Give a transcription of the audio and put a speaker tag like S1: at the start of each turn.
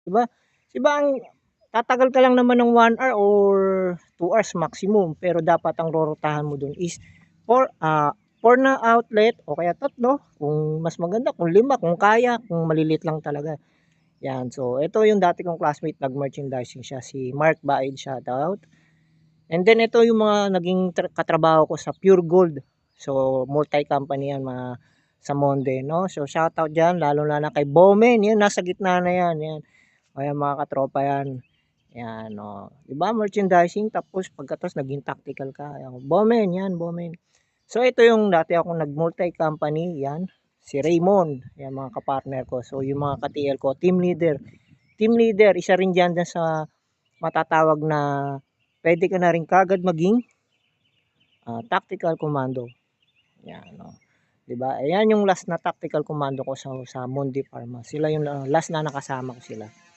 S1: 'di ba? 'Di ba ang tatagal ka lang naman ng 1 hour or 2 hours maximum, pero dapat ang rorotahan mo dun is 4 na outlet o kaya 3 kung mas maganda, kung 5 kung kaya, kung malilit lang talaga. Yan, so ito yung dati kong classmate, nag-merchandising siya, si Mark Baid, shoutout. And then ito yung mga naging katrabaho ko sa Pure Gold. So multi-company yan mga sa Monde, no? So shoutout diyan, lalo na kay Bowman, yan nasa gitna na yan, yan. Kaya mga katropa yan. Yan, oh. 'Di ba merchandising tapos pagkatapos naging tactical ka. Ayan, Bowman, yan, Bowman. So ito yung dati akong nag-multi-company, yan. Si Raymond, yan mga kapartner ko. So yung mga ka-TL ko, team leader. Team leader, isa rin diyan sa matatawag na pwede ka na rin kagad maging tactical commando. Yan, no. 'Di ba? Ayan yung last na tactical commando ko sa Mundi Pharma. Sila yung last na nakasama ko sila.